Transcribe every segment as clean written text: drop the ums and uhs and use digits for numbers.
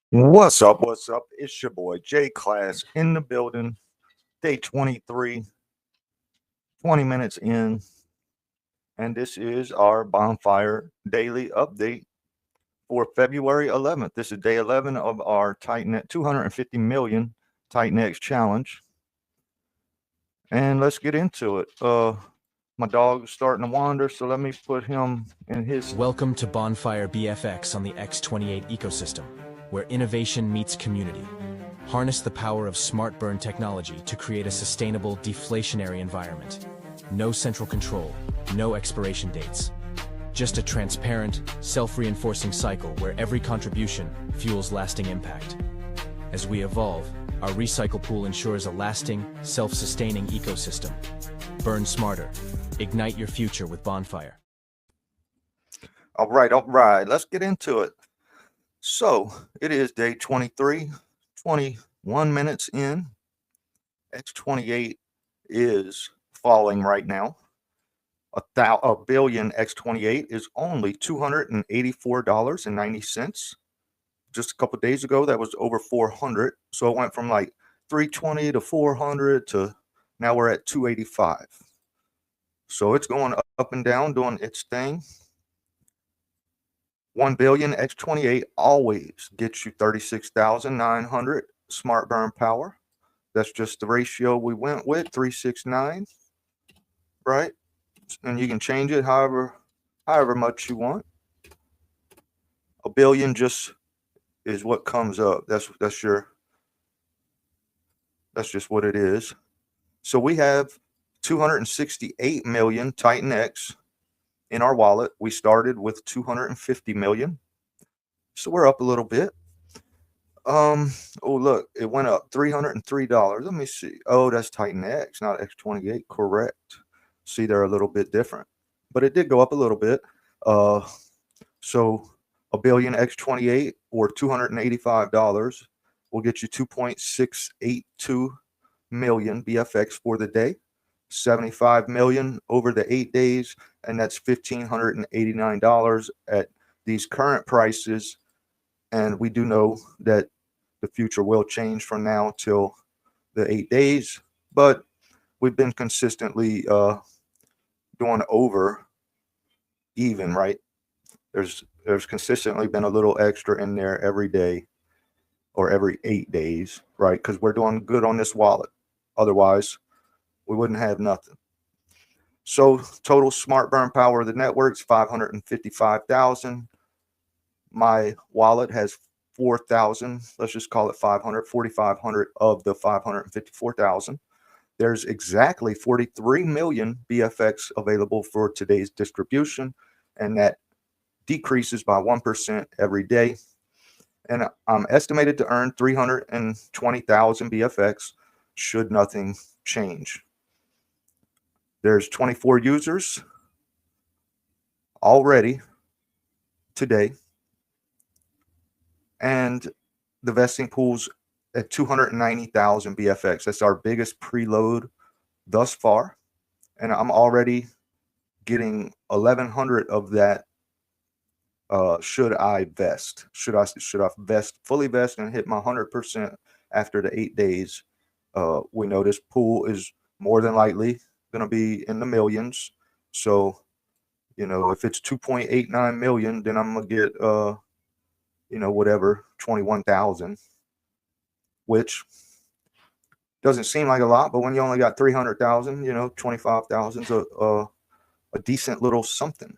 What's up? What's up? It's your boy J Class in the building. Day 23, 20 minutes in. And this is our Bonfire daily update for February 11th. This is day 11 of our TitanX 250 million TitanX challenge. And let's get into it. My dog's starting to wander, so let me put him in his. Welcome to Bonfire BFX on the X28 ecosystem, where innovation meets community. Harness the power of smart burn technology to create a sustainable, deflationary environment. No central control, no expiration dates. Just a transparent, self-reinforcing cycle where every contribution fuels lasting impact. As we evolve, our recycle pool ensures a lasting, self-sustaining ecosystem. Burn smarter. Ignite your future with Bonfire. All right. Let's get into it. So it is day 23, 21 minutes in. X28 is falling right now. A billion X28 is only $284.90. Just a couple days ago, that was over 400. So it went from like 320 to 400 to now we're at 285. So it's going up and down, doing its thing. 1 billion X28 always gets you 36,900 smart burn power. That's just the ratio we went with, 369, right? And you can change it however much you want. A billion just is what comes up. That's just what it is. So we have 268 million TitanX in our wallet. We started with 250 million. So we're up a little bit. Oh look, it went up $303. Let me see. Oh, that's TitanX, not X28. Correct. See, they're a little bit different, but it did go up a little bit. So a billion X28 or $285 will get you 2.682 million BFX for the day, 75 million over the 8 days, and that's $1,589 at these current prices. And we do know that the future will change from now till the 8 days, but we've been consistently going over even, right? There's consistently been a little extra in there every day or every 8 days, right? Because we're doing good on this wallet. Otherwise, we wouldn't have nothing. So total smart burn power of the network's 555,000. My wallet has 4,000. Let's just call it 500, 4,500 of the 554,000. There's exactly 43 million BFX available for today's distribution, and that decreases by 1% every day. And I'm estimated to earn 320,000 BFX should nothing change. There's 24 users already today, and the vesting pool's at 290,000 BFX. That's our biggest preload thus far, and I'm already getting 1,100 of that. Should I vest? Should I fully vest and hit my 100% after the 8 days? We know this pool is more than likely going to be in the millions. So, if it's 2.89 million, then I'm going to get, whatever, 21,000, which doesn't seem like a lot, but when you only got 300,000, 25,000 is a decent little something.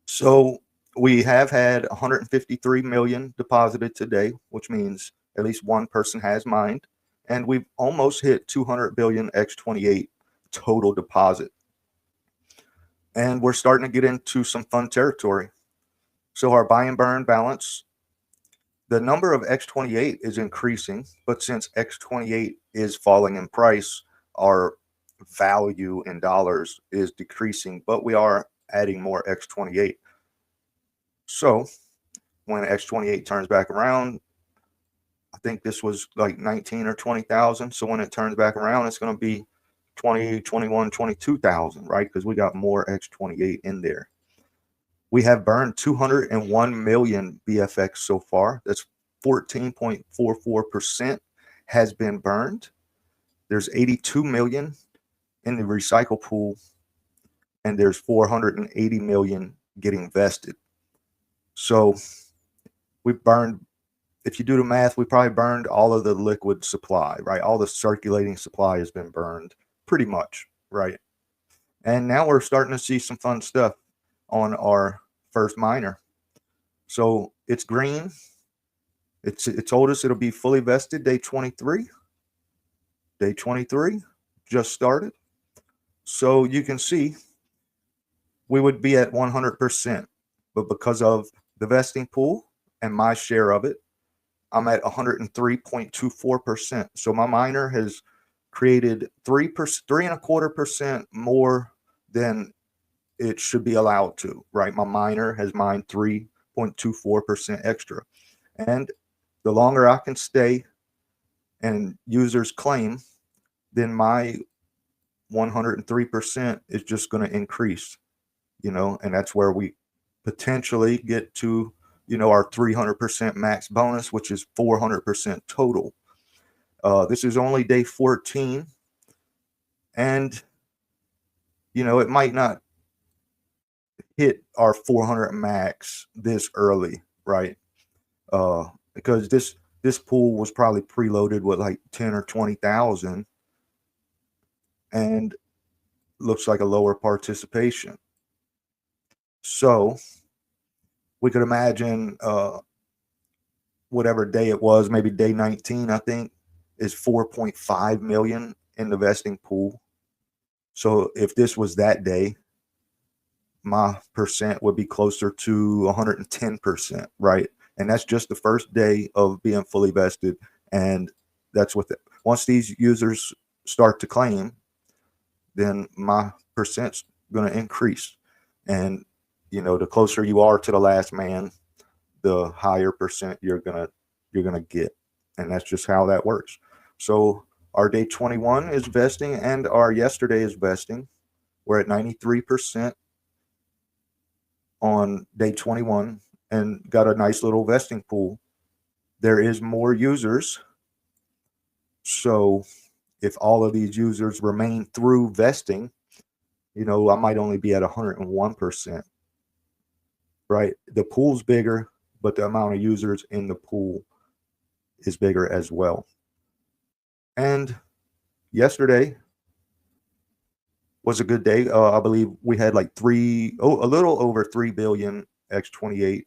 So we have had 153 million deposited today, which means at least one person has mined, and we've almost hit 200 billion X28 total deposit. And we're starting to get into some fun territory. So our buy and burn balance, the number of X28 is increasing, but since X28 is falling in price, our value in dollars is decreasing, but we are adding more X28. So when X28 turns back around, I think this was like 19 or 20,000. So when it turns back around, it's going to be 20, 21, 22,000, right? Because we got more X28 in there. We have burned 201 million BFX so far. That's 14.44% has been burned. There's 82 million in the recycle pool, and there's 480 million getting vested. So we burned, if you do the math, we probably burned all of the liquid supply, right? All the circulating supply has been burned pretty much, right? And now we're starting to see some fun stuff on our first miner. So it's green. It told us it'll be fully vested day 23. Day 23 just started. So you can see we would be at 100%. But because of the vesting pool and my share of it, I'm at 103.24%. So my miner has created 3.25% more than it should be allowed to, right? My miner has mined 3.24% extra. And the longer I can stay and users claim, then my 103% is just going to increase, and that's where we potentially get to, our 300% max bonus, which is 400% total. This is only day 14, and, it might not hit our 400 max this early, right? Because this pool was probably preloaded with like 10 or 20,000 and looks like a lower participation. So we could imagine whatever day it was, maybe day 19, I think, is 4.5 million in the vesting pool. So if this was that day, my percent would be closer to 110%, right? And that's just the first day of being fully vested. And that's what once these users start to claim, then my percent's going to increase. And, the closer you are to the last man, the higher percent you're going to get. And that's just how that works. So our day 21 is vesting and our yesterday is vesting. We're at 93% on day 21 and got a nice little vesting pool. There is more users. So if all of these users remain through vesting, I might only be at 101%, right? The pool's bigger, but the amount of users in the pool is bigger as well. And yesterday was a good day. I believe we had like a little over 3 billion X28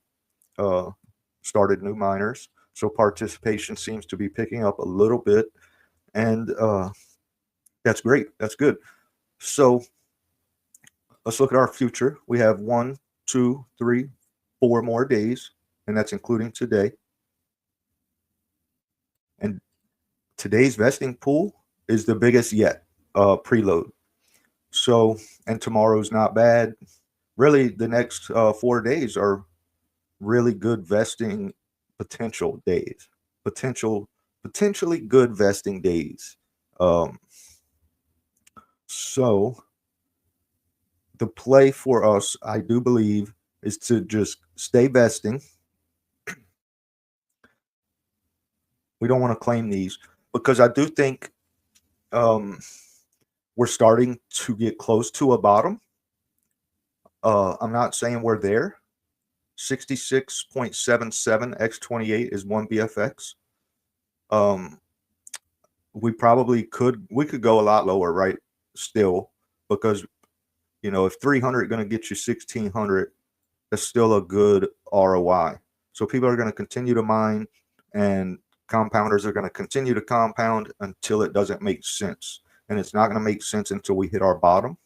started new miners. So participation seems to be picking up a little bit. And that's great. That's good. So let's look at our future. We have 1, 2, 3, 4 more days, and that's including today. And today's vesting pool is the biggest yet, preload. So, and tomorrow's not bad. Really, the next 4 days are really good vesting potential days. Potentially good vesting days. So the play for us, I do believe, is to just stay vesting. We don't want to claim these because I do think we're starting to get close to a bottom. I'm not saying we're there. 66.77 X28 is 1 BFX. We could go a lot lower, right? Still, because if 300 going to get you 1600, that's still a good ROI. So people are going to continue to mine, and compounders are going to continue to compound until it doesn't make sense. And it's not going to make sense until we hit our bottom.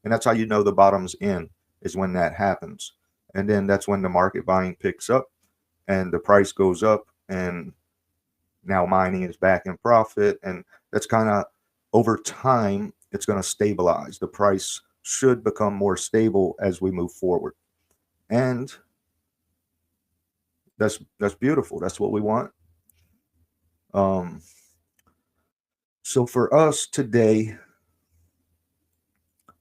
And that's how you know the bottom's in, is when that happens. And then that's when the market buying picks up and the price goes up, and now mining is back in profit. And that's kind of over time, it's going to stabilize. The price should become more stable as we move forward. And that's beautiful. That's what we want. So for us today,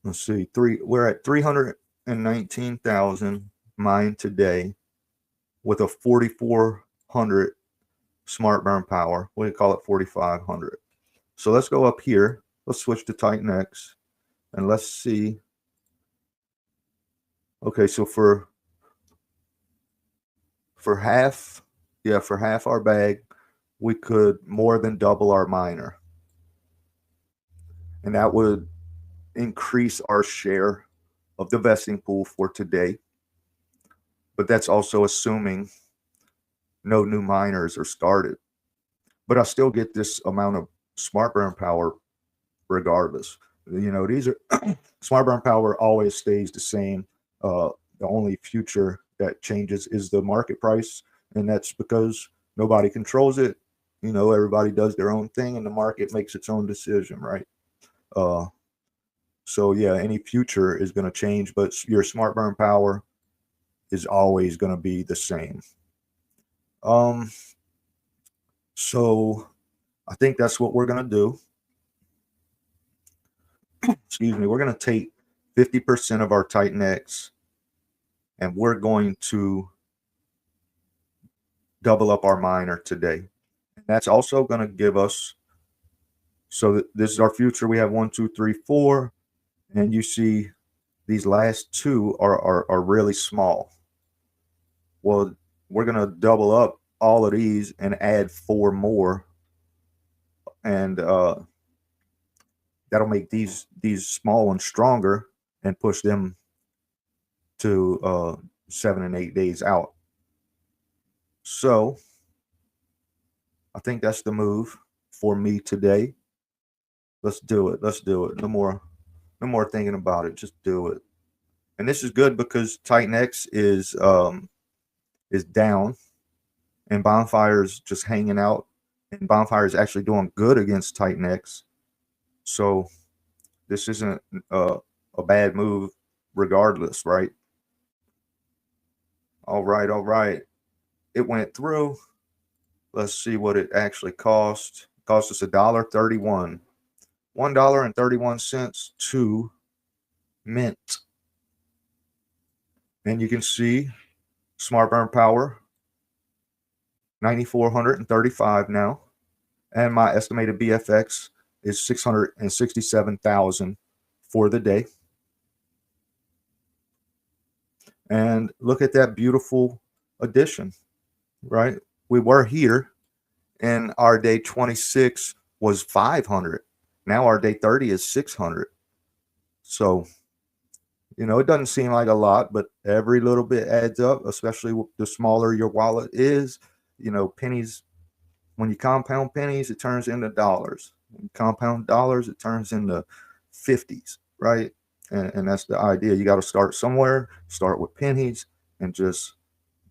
let's see, we're at 319,000 mined today with a 4,400 smart burn power. We call it 4,500. So let's go up here. Let's switch to TitanX and let's see. Okay, so for half, yeah, for half our bag, we could more than double our miner. And that would increase our share of the vesting pool for today. But that's also assuming no new miners are started. But I still get this amount of smart burn power regardless. You know, these are smart burn power always stays the same. The only future that changes is the market price, and that's because nobody controls it. You know, everybody does their own thing, and the market makes its own decision, right? Uh, so yeah, any future is going to change, but your smart burn power is always going to be the same. Um, so I think that's what we're going to do. Excuse me. We're going to take 50% of our TitanX and we're going to double up our miner today. And that's also going to give us, so this is our future. We have 1, 2, 3, 4, and you see these last two are really small. Well, we're going to double up all of these and add 4 more, and that'll make these small ones stronger and push them to 7 and 8 days out. So I think that's the move for me today. Let's do it. Let's do it. No more thinking about it. Just do it. And this is good because TitanX is down and Bonfire's just hanging out, and Bonfire is actually doing good against TitanX. So this isn't a bad move regardless, right? All right, all right. It went through. Let's see what it actually cost. It cost us $1.31. $1.31 to mint. And you can see smart burn power 9,435 now. And my estimated BFX is 667,000 for the day. And look at that beautiful addition, right? We were here and our day 26 was 500. Now our day 30 is 600. So, you know, it doesn't seem like a lot, but every little bit adds up, especially the smaller your wallet is. You know, pennies, when you compound pennies, it turns into dollars. When you compound dollars, it turns into 50s, right? And that's the idea. You got to start somewhere, start with pennies, and just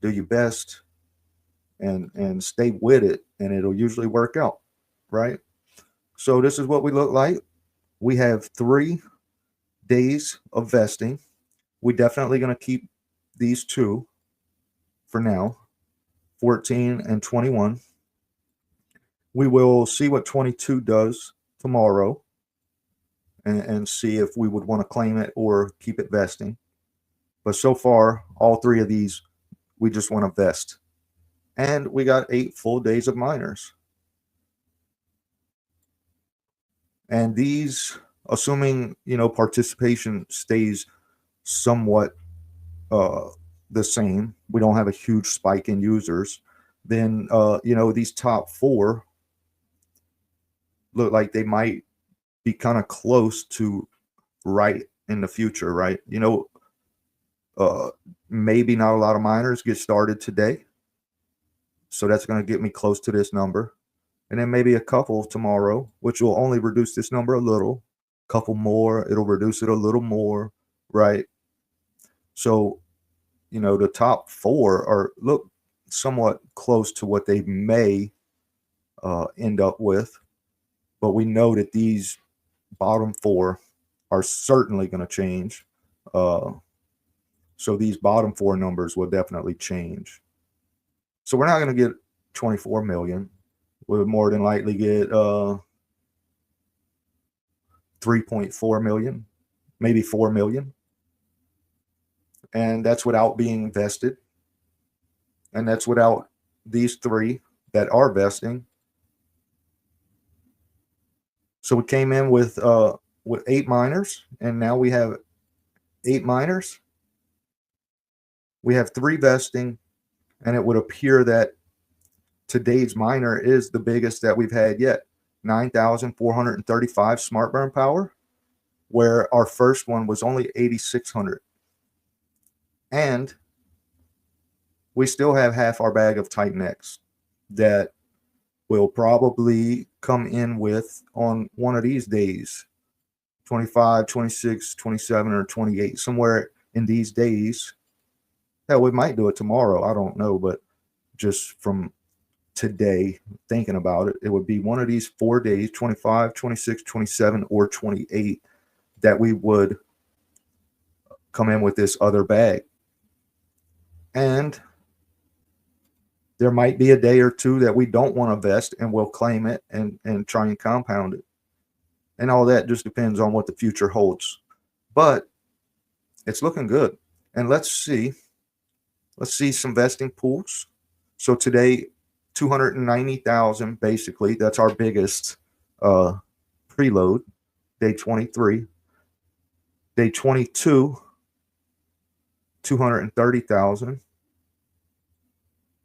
do your best and stay with it, and it'll usually work out, right? So this is what we look like. We have 3 days of vesting. We're definitely going to keep these 2 for now, 14 and 21. We will see what 22 does tomorrow and see if we would want to claim it or keep it vesting. But so far, all 3 of these, we just want to vest. And we got 8 full days of miners. And these, assuming, you know, participation stays somewhat the same, we don't have a huge spike in users, then, you know, these top 4 look like they might be kind of close to right in the future, right? You know, maybe not a lot of miners get started today. So that's going to get me close to this number. And then maybe a couple tomorrow, which will only reduce this number a little. Couple more, it'll reduce it a little more, right? So, you know, the top 4 are look somewhat close to what they may end up with. But we know that these bottom 4 are certainly going to change. So these bottom 4 numbers will definitely change. So we're not going to get 24 million. We'll more than likely get 3.4 million, maybe 4 million. And that's without being vested. And that's without these 3 that are vesting. So we came in with 8 miners, and now we have 8 miners. We have 3 vesting, and it would appear that today's miner is the biggest that we've had yet. 9,435 smart burn power, where our first one was only 8,600. And we still have half our bag of TitanX that will probably come in with on one of these days, 25, 26, 27, or 28, somewhere in these days. Hell, we might do it tomorrow. I don't know, but just from today, thinking about it, it would be one of these 4 days, 25, 26, 27, or 28, that we would come in with this other bag. And there might be a day or two that we don't want to vest, and we'll claim it and try and compound it. And all that just depends on what the future holds. But it's looking good. And let's see some vesting pools. So today, 290,000, basically, that's our biggest preload. Day 23. Day 22, 230,000.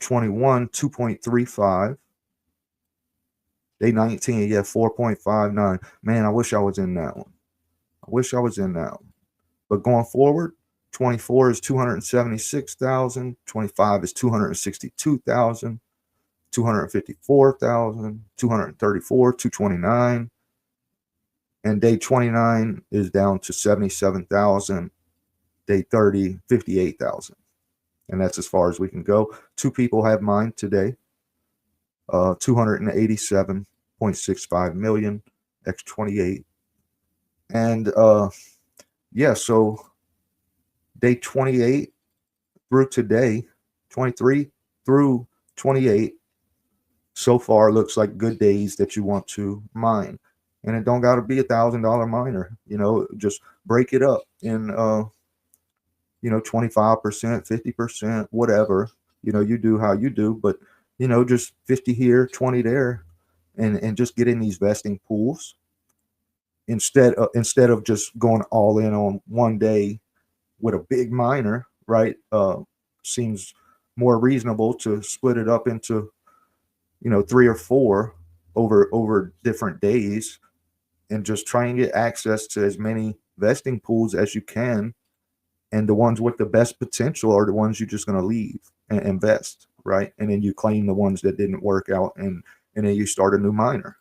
21, 2.35. Day 19, yeah, 4.59. Man, I wish I was in that one. But going forward, 24 is 276,000. 25 is 262,000. 254,000. 234, 229. And day 29 is down to 77,000. Day 30, 58,000. And that's as far as we can go. 2 people have mine today. 287.65 million X28. And yeah, so day 28 through today, 23 through 28, so far looks like good days that you want to mine. And it don't got to be $1,000 miner. Just break it up in 25%, 50%, whatever. You do how you do, but just 50 here, 20 there, and just get in these vesting pools instead of just going all in on one day with a big miner, right? Seems more reasonable to split it up into 3 or 4 over different days, and just try and get access to as many vesting pools as you can. And the ones with the best potential are the ones you're just going to leave and invest, right? And then you claim the ones that didn't work out, and then you start a new miner.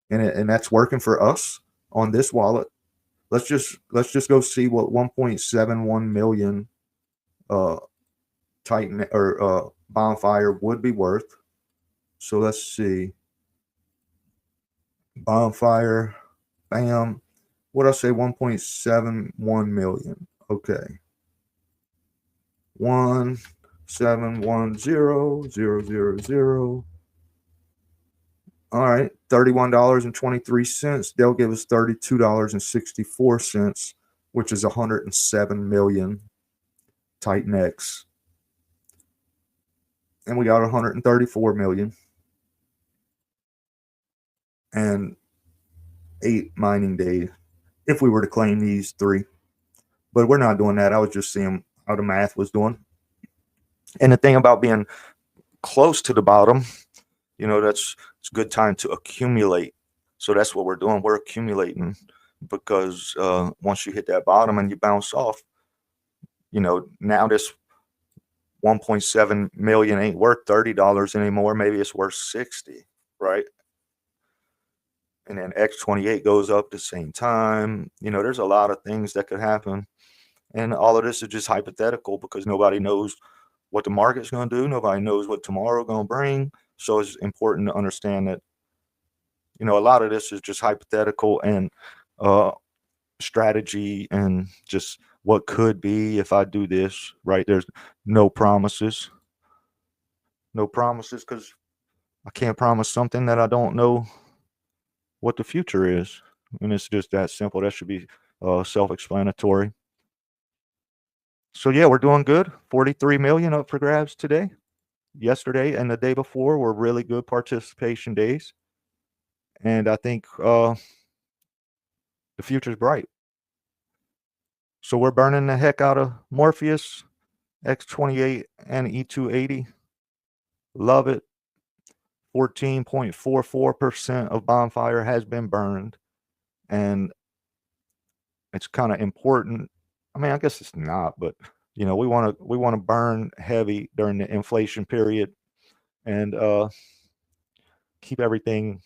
And that's working for us on this wallet. Let's just go see what 1.71 million Titan or Bonfire would be worth. So let's see. Bonfire, bam. What I say, 1.71 million. Okay. 1710000. All right, $31.23. They'll give us $32.64, which is 107 million TitanX. And we got 134 million. And 8 mining days if we were to claim these 3. But we're not doing that. I was just seeing how the math was doing. And the thing about being close to the bottom, it's a good time to accumulate. So that's what we're doing. We're accumulating, because once you hit that bottom and you bounce off, now this 1.7 million ain't worth $30 anymore. Maybe it's worth 60, right? And then X28 goes up the same time. There's a lot of things that could happen. And all of this is just hypothetical, because nobody knows what the market's going to do. Nobody knows what tomorrow going to bring. So it's important to understand that, a lot of this is just hypothetical and strategy, and just what could be if I do this, right? There's no promises. No promises, because I can't promise something that I don't know what the future is. And it's just that simple. That should be self-explanatory. So yeah, we're doing good. 43 million up for grabs today. yesterday and the day before were really good participation days. And I think the future's bright. So we're burning the heck out of Morpheus, X28, and E280. Love it. 14.44% of Bonfire has been burned. And it's kind of important. I mean, I guess it's not, but we want to burn heavy during the inflation period and keep everything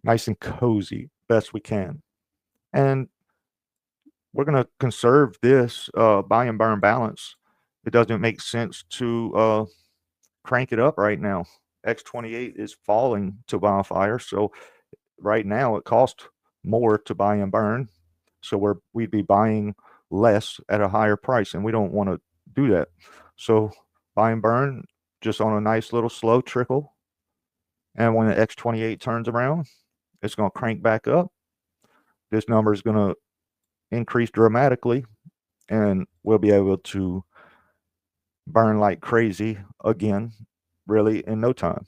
nice and cozy best we can. And we're going to conserve this buy and burn balance. It doesn't make sense to crank it up right now. X28 is falling to Bonfire, so right now it costs more to buy and burn. So we'd be buying less at a higher price, and we don't want to do that. So buy and burn just on a nice little slow trickle. And when the X28 turns around, it's going to crank back up. This number is going to increase dramatically, and we'll be able to burn like crazy again, really, in no time.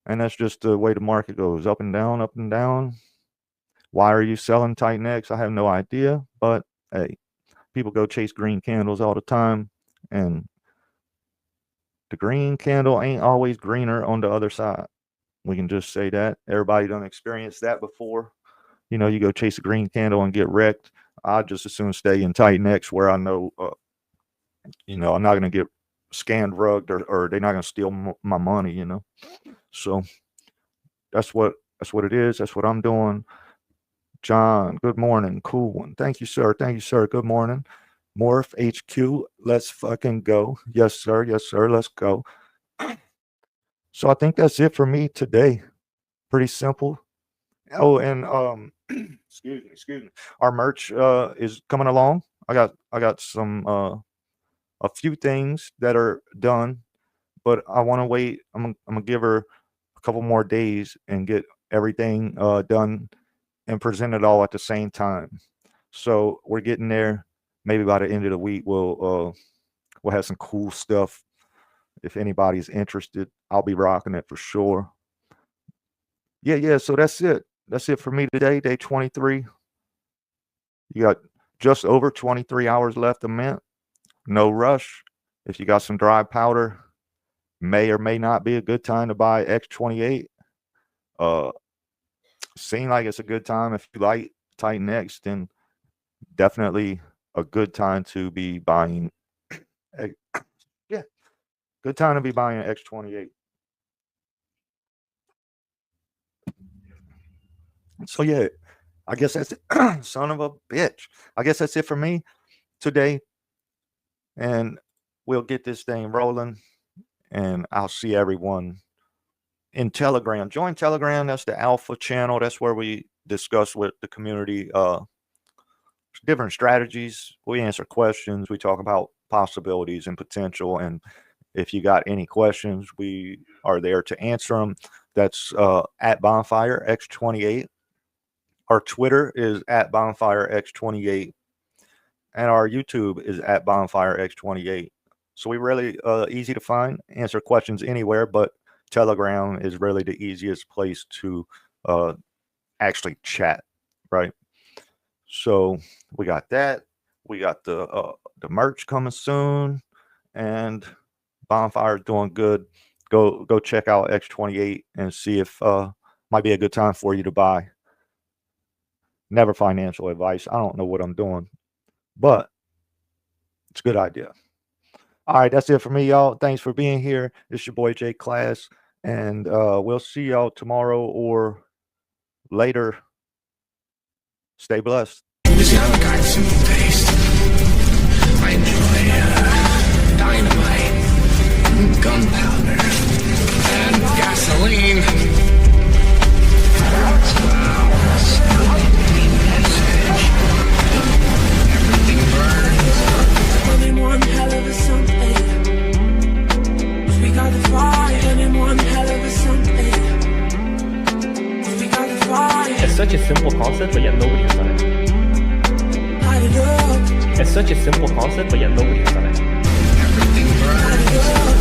And that's just the way the market goes, up and down, up and down. Why are you selling TitanX? I have no idea, but hey, people go chase green candles all the time, and the green candle ain't always greener on the other side. We can just say that. Everybody done experienced that before. You go chase a green candle and get wrecked. I'd just as soon stay in TitanX where I know, I'm not going to get scanned, rugged, or they're not going to steal my money, So that's what it is. That's what I'm doing. John, good morning. Cool one. Thank you, sir. Thank you, sir. Good morning. Morph HQ, let's fucking go. Yes, sir. Yes, sir. Let's go. So I think that's it for me today. Pretty simple. Oh, and excuse me. Our merch is coming along. I got some a few things that are done, but I want to wait. I'm gonna give her a couple more days and get everything done and present it all at the same time. So we're getting there. Maybe by the end of the week, we'll have some cool stuff. If anybody's interested, I'll be rocking it for sure. Yeah. So that's it. That's it for me today, day 23. You got just over 23 hours left a mint. No rush. If you got some dry powder, may or may not be a good time to buy X28. Seem like it's a good time. If you like TitanX, then definitely a good time to be buying. Yeah, good time to be buying X28. So yeah, I guess that's it. Son of a bitch. I guess that's it for me today. And we'll get this thing rolling. And I'll see everyone in Telegram. Join Telegram. That's the alpha channel. That's where we discuss with the community different strategies. We answer questions. We talk about possibilities and potential. And if you got any questions, we are there to answer them. That's at Bonfire X28. Our Twitter is at Bonfire X28. And our YouTube is at Bonfire X28. So we really easy to find, answer questions anywhere, but Telegram is really the easiest place to actually chat, right? So we got that. We got the merch coming soon, and Bonfire is doing good. Go check out X28 and see if might be a good time for you to buy. Never financial advice. I don't know what I'm doing, but it's a good idea. All right, that's it for me, y'all. Thanks for being here. It's your boy J Class, and we'll see y'all tomorrow or later. Stay blessed. As young, I got some taste. I enjoy dynamite, gunpowder, and gasoline. Flowers, message. Everything burns. Running one hell of a something. We got the fire. Running one hell of a something. We got the fire. It's such a simple concept, but yet nobody has done it. Light it up. It's such a simple concept, but yet nobody has done it. Everything burns. Light it up.